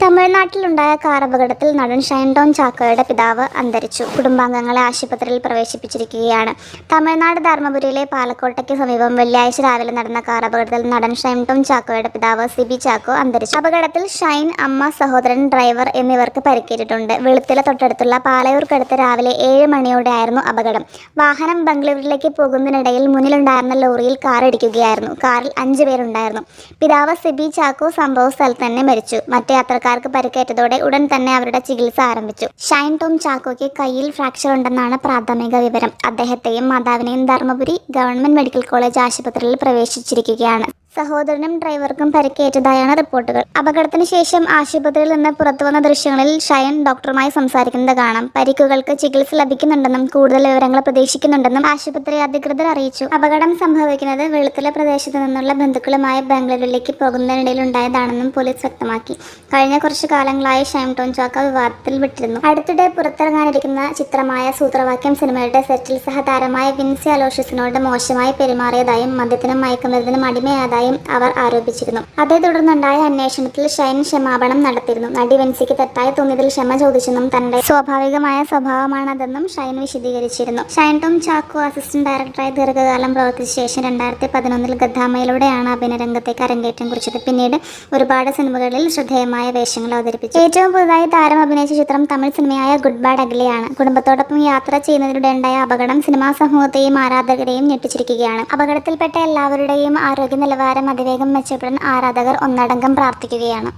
തമിഴ്നാട്ടിലുണ്ടായ car അപകടത്തിൽ നടൻ ഷൈൻ ടോം ചാക്കോയുടെ പിതാവ് അന്തരിച്ചു. കുടുംബാംഗങ്ങളെ ആശുപത്രിയിൽ പ്രവേശിപ്പിച്ചിരിക്കുകയാണ്. തമിഴ്നാട് ധർമ്മപുരിയിലെ പാലക്കോട്ടയ്ക്ക് സമീപം വെള്ളിയാഴ്ച രാവിലെ നടന്ന കാർ അപകടത്തിൽ നടൻ ഷൈൻ ടോം ചാക്കോയുടെ പിതാവ് സിബി ചാക്കോ അന്തരിച്ചു. അപകടത്തിൽ ഷൈൻ, അമ്മ, സഹോദരൻ, ഡ്രൈവർ എന്നിവർക്ക് പരിക്കേറ്റിട്ടുണ്ട്. വെളുത്തില തൊട്ടടുത്തുള്ള പാലയൂർക്കടുത്ത് രാവിലെ 7 മണിയോടെയായിരുന്നു അപകടം. വാഹനം ബംഗളൂരുവിലേക്ക് പോകുന്നതിനിടയിൽ മുന്നിലുണ്ടായിരുന്ന ലോറിയിൽ കാർ ഇടിക്കുകയായിരുന്നു. കാറിൽ 5 പേരുണ്ടായിരുന്നു. പിതാവ് സിബി ചാക്കോ സംഭവ സ്ഥലത്ത് തന്നെ മരിച്ചു. മറ്റ് യാത്രക്കാർക്ക് പരിക്കേറ്റതോടെ ഉടൻ തന്നെ അവരുടെ ചികിത്സ ആരംഭിച്ചു. ഷൈൻ ടോം ചാക്കോയ്ക്ക് കയ്യിൽ ഫ്രാക്ചർ ഉണ്ടെന്നാണ് പ്രാഥമിക വിവരം. അദ്ദേഹത്തെയും മാതാവിനെയും ധർമ്മപുരി ഗവൺമെന്റ് മെഡിക്കൽ കോളേജ് ആശുപത്രിയിൽ പ്രവേശിച്ചിരിക്കുകയാണ്. സഹോദരനും ഡ്രൈവർക്കും പരിക്കേറ്റതായാണ് റിപ്പോർട്ടുകൾ. അപകടത്തിന് ശേഷം ആശുപത്രിയിൽ നിന്ന് പുറത്തുവന്ന ദൃശ്യങ്ങളിൽ ഷൈൻ ഡോക്ടറുമായി സംസാരിക്കുന്നത് കാണാം. പരിക്കുകൾക്ക് ചികിത്സ ലഭിക്കുന്നുണ്ടെന്നും കൂടുതൽ വിവരങ്ങൾ പ്രതീക്ഷിക്കുന്നുണ്ടെന്നും ആശുപത്രി അധികൃതർ അറിയിച്ചു. അപകടം സംഭവിക്കുന്നത് വെളുത്തല പ്രദേശത്ത് നിന്നുള്ള ബന്ധുക്കളുമായി ബാംഗ്ലൂരിലേക്ക് പോകുന്നതിനിടയിലുണ്ടായതാണെന്നും പോലീസ് വ്യക്തമാക്കി. കഴിഞ്ഞ കുറച്ചു കാലങ്ങളായി ഷൈൻ ടോം ചാക്കോ വിവാദത്തിൽ വിട്ടിരുന്നു. അടുത്തിടെ പുറത്തിറങ്ങാനിരിക്കുന്ന ചിത്രമായ സൂത്രവാക്യം സിനിമയുടെ സെറ്റിൽ സഹതാരമായ വിൻസി അലോഷ്യസിനോട് മോശമായി പെരുമാറിയതായും മദ്യത്തിനും മയക്കുമരുന്നിനും അടിമയായതായും അവർ ആരോപിച്ചിരുന്നു. അതേ തുടർന്നുണ്ടായ അന്വേഷണത്തിൽ ഷൈൻ ക്ഷമാപണം നടത്തിയിരുന്നു. നടി വിൻസിക്ക് തെറ്റായി തോന്നിയതിൽ ക്ഷമ ചോദിച്ചെന്നും തന്റെ സ്വാഭാവികമായ സ്വഭാവമാണതെന്നും ഷൈൻ വിശദീകരിച്ചിരുന്നു. ഷൈൻ ടോം ചാക്കോ അസിസ്റ്റന്റ് ഡയറക്ടറായി ദീർഘകാലം പ്രവർത്തിച്ച ശേഷം 2011 ഗദ്ദാമയിലൂടെയാണ് അഭിനയ രംഗത്തേക്ക് അരങ്ങേറ്റം കുറിച്ചത്. പിന്നീട് ഒരുപാട് സിനിമകളിൽ ശ്രദ്ധേയമായ വേഷങ്ങൾ അവതരിപ്പിച്ചു. ഏറ്റവും പുതുതായി താരം അഭിനയിച്ച ചിത്രം തമിഴ് സിനിമയായ ഗുഡ് ബാഡ് അഗ്ലിയാണ്. കുടുംബത്തോടൊപ്പം യാത്ര ചെയ്യുന്നതിലൂടെ ഉണ്ടായ അപകടം സിനിമാ സമൂഹത്തെയും ആരാധകരെയും ഞെട്ടിച്ചിരിക്കുകയാണ്. അപകടത്തിൽപ്പെട്ട എല്ലാവരുടെയും ആരോഗ്യ നിലവാരം അതിവേഗം മെച്ചപ്പെടാൻ ആരാധകർ ഒന്നടങ്കം പ്രാർത്ഥിക്കുകയാണ്.